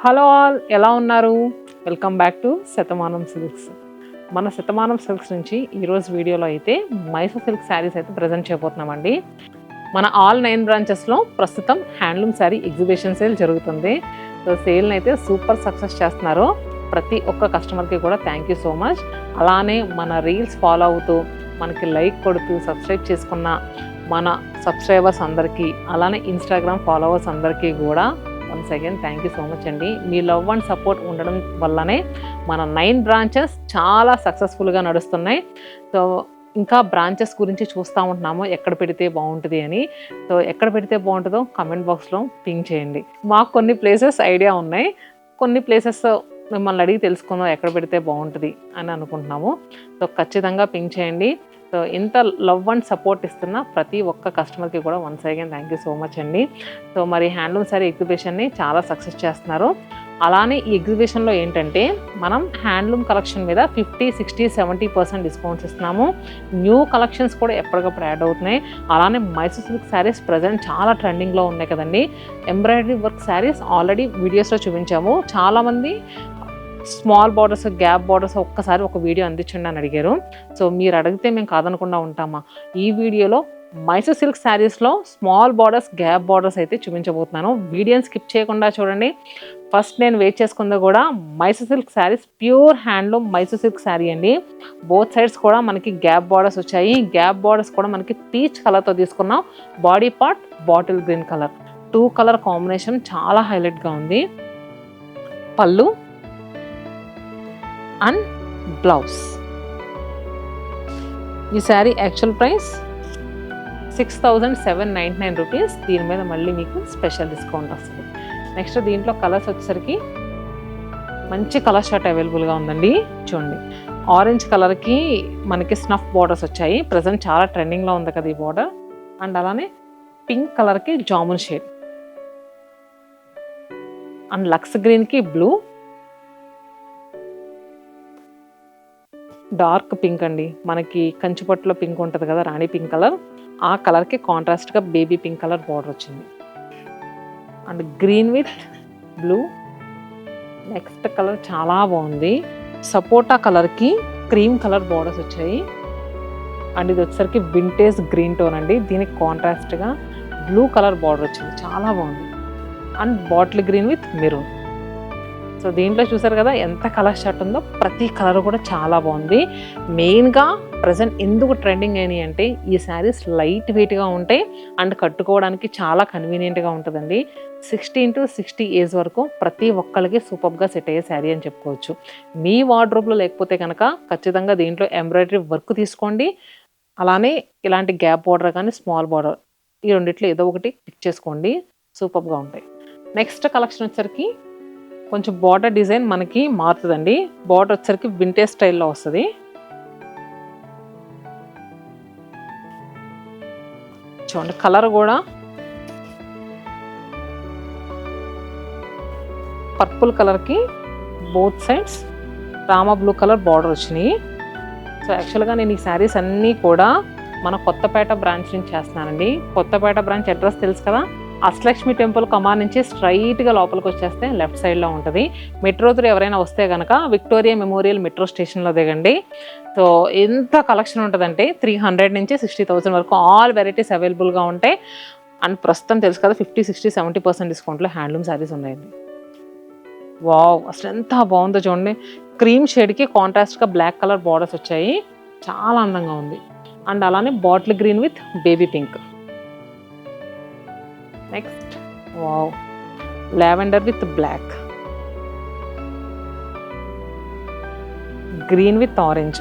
Hello all, ఎలా ఉన్నారు? Welcome back to Shatamanam silks. మన శతమానం సిల్క్స్ నుంచి ఈరోజు వీడియోలో అయితే మైసూర్ సిల్క్ శారీస్ అయితే ప్రజెంట్ చేయబోతున్నామండి. మన ఆల్ 9 బ్రాంచెస్లో ప్రస్తుతం హ్యాండ్లూమ్ శారీ ఎగ్జిబిషన్ సేల్ జరుగుతుంది. సో సేల్ని అయితే సూపర్ సక్సెస్ చేస్తున్నారు. ప్రతి ఒక్క కస్టమర్కి కూడా థ్యాంక్ యూ సో మచ్. అలానే మన రీల్స్ ఫాలో అవుతూ మనకి లైక్ కొడుతూ సబ్స్క్రైబ్ చేసుకున్న మన సబ్స్క్రైబర్స్ అందరికీ, అలానే ఇన్స్టాగ్రామ్ ఫాలోవర్స్ అందరికీ కూడా once again thank you so much అండి. మీ లవ్ అండ్ సపోర్ట్ ఉండడం వల్లనే మన 9 బ్రాంచెస్ చాలా సక్సెస్ఫుల్గా నడుస్తున్నాయి. సో ఇంకా బ్రాంచెస్ గురించి చూస్తూ ఉంటున్నాము, ఎక్కడ పెడితే బాగుంటుంది అని. సో ఎక్కడ పెడితే బాగుంటుందో కమెంట్ బాక్స్లో పింక్ చేయండి. మాకు కొన్ని ప్లేసెస్ ఐడియా ఉన్నాయి, కొన్ని ప్లేసెస్ మిమ్మల్ని అడిగి తెలుసుకుందాం ఎక్కడ పెడితే బాగుంటుంది అని అనుకుంటున్నాము. సో ఖచ్చితంగా పింక్ చేయండి. సో ఇంత లవ్ అండ్ సపోర్ట్ ఇస్తున్న ప్రతి ఒక్క కస్టమర్కి కూడా once again thank you so much అండి. సో మరి హ్యాండ్లూమ్ శారీ ఎగ్జిబిషన్ని చాలా సక్సెస్ చేస్తున్నారు. అలానే ఈ ఎగ్జిబిషన్లో ఏంటంటే మనం హ్యాండ్లూమ్ కలెక్షన్ మీద 50, 60, 70% డిస్కౌంట్స్ ఇస్తున్నాము. న్యూ కలెక్షన్స్ కూడా ఎప్పటికప్పుడు యాడ్ అవుతున్నాయి. అలానే మైసూర్ సిల్క్ శారీస్ ప్రజెంట్ చాలా ట్రెండింగ్లో ఉన్నాయి కదండి. ఎంబ్రాయిడరీ వర్క్ శారీస్ ఆల్రెడీ వీడియోస్లో చూపించాము. చాలామంది స్మాల్ బార్డర్స్, గ్యాప్ బార్డర్స్ ఒక్కసారి ఒక వీడియో అందించండి అని అడిగారు. సో మీరు అడిగితే మేము కాదనకుండా ఉంటామా? ఈ వీడియోలో మైసూర్ సిల్క్ శారీస్లో స్మాల్ బార్డర్స్, గ్యాప్ బార్డర్స్ అయితే చూపించబోతున్నాను. వీడియోని స్కిప్ చేయకుండా చూడండి. ఫస్ట్ నేను వెయిట్ చేసుకుంది కూడా Mysore silk saris, pure handloom Mysore silk sari అండి. బోత్ సైడ్స్ కూడా మనకి గ్యాప్ బార్డర్స్ వచ్చాయి. గ్యాప్ బార్డర్స్ కూడా మనకి పీచ్ కలర్తో తీసుకున్నాం. Body part bottle green colour, 2 colour combination చాలా హైలైట్గా ఉంది. పళ్ళు అండ్ బ్లౌజ్. ఈ శారీ యాక్చువల్ ప్రైస్ 6,799 రూపీస్. దీని మీద మళ్ళీ మీకు స్పెషల్ డిస్కౌంట్ వస్తుంది. నెక్స్ట్ దీంట్లో కలర్స్ వచ్చేసరికి మంచి కలర్ షర్ట్ అవైలబుల్గా ఉందండి. చూడండి, ఆరెంజ్ కలర్కి మనకి స్నఫ్ బార్డర్స్ వచ్చాయి. ప్రజెంట్ చాలా ట్రెండింగ్లో ఉంది కదా ఈ బార్డర్. అండ్ అలానే పింక్ కలర్కి జామున్ షేడ్, అండ్ లక్స్ గ్రీన్కి బ్లూ, డార్క్ పింక్ అండి. మనకి కంచిపట్టులో పింక్ ఉంటుంది కదా, రాణి పింక్ కలర్, ఆ కలర్కి కాంట్రాస్ట్గా బేబీ పింక్ కలర్ బార్డర్ వచ్చింది. And green with blue. Next colour చాలా బాగుంది. సపోటా కలర్కి క్రీమ్ కలర్ బార్డర్స్ వచ్చాయి. అండ్ ఇది వచ్చేసరికి వింటేజ్ గ్రీన్ టోన్ అండి. దీనికి కాంట్రాస్ట్గా బ్లూ కలర్ బార్డర్ వచ్చింది, చాలా బాగుంది. And bottle green with maroon. So దీంట్లో చూసారు కదా ఎంత కలర్ షర్ట్ ఉందో. ప్రతి కలర్ కూడా చాలా బాగుంది. మెయిన్గా ప్రజెంట్ ఎందుకు ట్రెండింగ్ అయినాయి అంటే ఈ శారీస్ లైట్ వెయిట్గా ఉంటాయి అండ్ కట్టుకోవడానికి చాలా కన్వీనియంట్గా ఉంటుందండి. 16 to 60 ఏజ్ వరకు ప్రతి ఒక్కరికి సూపర్గా సెట్ అయ్యే శారీ అని చెప్పుకోవచ్చు. మీ వార్డ్రోబ్లో లేకపోతే కనుక ఖచ్చితంగా దీంట్లో ఎంబ్రాయిడరీ వర్క్ తీసుకోండి. అలానే ఇలాంటి గ్యాప్ బార్డర్ కానీ స్మాల్ బార్డర్, ఈ రెండిట్లో ఏదో ఒకటి పిక్ చేసుకోండి, సూపర్గా ఉంటాయి. నెక్స్ట్ కలెక్షన్ వచ్చేసరికి కొంచెం బార్డర్ డిజైన్ మనకి మారుతుందండి. బార్డర్ వచ్చేసరికి వింటేజ్ స్టైల్లో వస్తుంది. చూడండి, కలర్ కూడా పర్పుల్ కలర్కి both sides Rama blue colour border వచ్చినాయి. సో యాక్చువల్గా నేను ఈ శారీస్ అన్నీ కూడా మన కొత్తపేట బ్రాంచ్ నుంచి చేస్తున్నానండి. కొత్తపేట బ్రాంచ్ అడ్రస్ తెలుసు కదా, అష్టలక్ష్మి టెంపుల్ కమాన్ నుంచి స్ట్రైట్గా లోపలికి వచ్చేస్తే లెఫ్ట్ సైడ్లో ఉంటుంది. మెట్రో త్రూ ఎవరైనా వస్తే కనుక విక్టోరియా మెమోరియల్ మెట్రో స్టేషన్లో దిగండి. సో ఎంత కలెక్షన్ ఉంటుందంటే 300 నుంచి 60,000 వరకు ఆల్ వెరైటీస్ అవైలబుల్గా ఉంటాయి. అండ్ ప్రస్తుతం తెలుసు కదా 50, 60, 70% డిస్కౌంట్లో హ్యాండ్లూమ్ శారీస్ ఉన్నాయండి. వావ్, అసలు ఎంత బాగుందో చూడండి. క్రీమ్ షేడ్కి కాంట్రాస్ట్గా బ్లాక్ కలర్ బార్డర్స్ వచ్చాయి, చాలా అందంగా ఉంది. అండ్ అలానే bottle green with baby pink. Next wow, lavender with black, green with orange.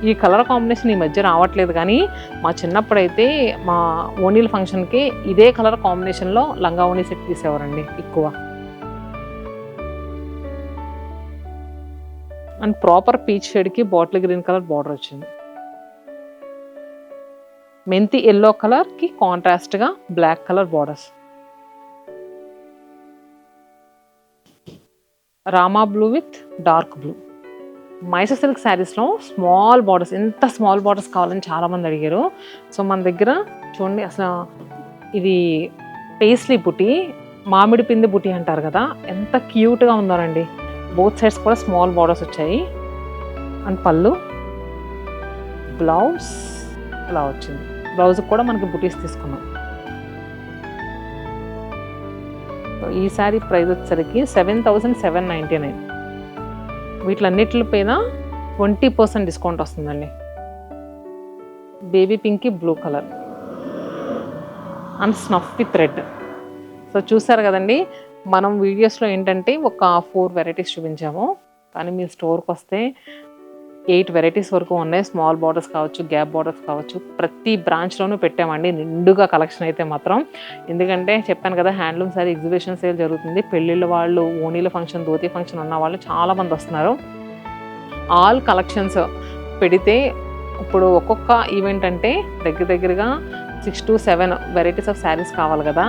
ఈ కలర్ కాంబినేషన్ ఈ మధ్య రావట్లేదు, కానీ మా చిన్నప్పుడైతే మా ఓణీల ఫంక్షన్కి ఇదే కలర్ కాంబినేషన్లో లంగా ఓణీ సెట్ తీసేవారండి ఎక్కువ. అండ్ ప్రాపర్ పీచ్ షేడ్కి బాటిల్ గ్రీన్ కలర్ బార్డర్ వచ్చింది. మెంతి ఎల్లో కలర్కి కాంట్రాస్ట్గా black colour borders. Rama blue with dark blue. Mysore silk శారీస్లో స్మాల్ బార్డర్స్, ఎంత స్మాల్ బార్డర్స్ కావాలని చాలామంది అడిగారు. సో మన దగ్గర చూడండి, అసలు ఇది పేస్లీ బుటీ మామిడి పిండి బుటీ అంటారు కదా, ఎంత క్యూట్గా ఉన్నారండి. బోత్ సైడ్స్ కూడా స్మాల్ బార్డర్స్ వచ్చాయి. అండ్ పళ్ళు, బ్లౌజ్ ఇలా వచ్చింది. బ్లౌజ్ కూడా మనకి బుటీస్ తీసుకున్నాం. ఈ శారీ ప్రైస్ వచ్చేసరికి 7,799. వీటిలన్నిటిపైన 20% డిస్కౌంట్ వస్తుందండి. Baby pink blue colour and snuff with red. So చూసారు కదండి, మనం వీడియోస్లో ఏంటంటే ఒక 4 వెరైటీస్ చూపించాము, కానీ మీ స్టోర్కి వస్తే 8 వెరైటీస్ వరకు ఉన్నాయి. స్మాల్ బార్డర్స్ కావచ్చు, గ్యాప్ బార్డర్స్ కావచ్చు, ప్రతి బ్రాంచ్లోనూ పెట్టామండి నిండుగా కలెక్షన్ అయితే మాత్రం. ఎందుకంటే చెప్పాను కదా, హ్యాండ్లూమ్ సారీ ఎగ్జిబిషన్ సేల్ జరుగుతుంది. పెళ్ళిళ్ళ వాళ్ళు, ఓణీల ఫంక్షన్, ధోతి ఫంక్షన్ ఉన్న వాళ్ళు చాలామంది వస్తున్నారు. ఆల్ కలెక్షన్స్ పెడితే ఇప్పుడు ఒక్కొక్క ఈవెంట్ అంటే దగ్గరగా 6 to 7 వెరైటీస్ ఆఫ్ శారీస్ కావాలి కదా.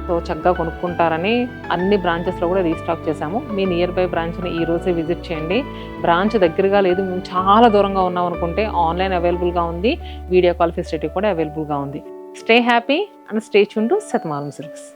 సో చక్కగా కొనుక్కుంటారని అన్ని బ్రాంచెస్లో కూడా రీస్టాక్ చేశాము. మీ నియర్ బై బ్రాంచ్ని ఈ రోజే విజిట్ చేయండి. బ్రాంచ్ దగ్గరగా లేదు, మేము చాలా దూరంగా ఉన్నాం అనుకుంటే ఆన్లైన్ అవైలబుల్గా ఉంది, వీడియో కాల్ ఫెసిలిటీ కూడా అవైలబుల్గా ఉంది. Stay happy and stay tune to Shatamanam silks.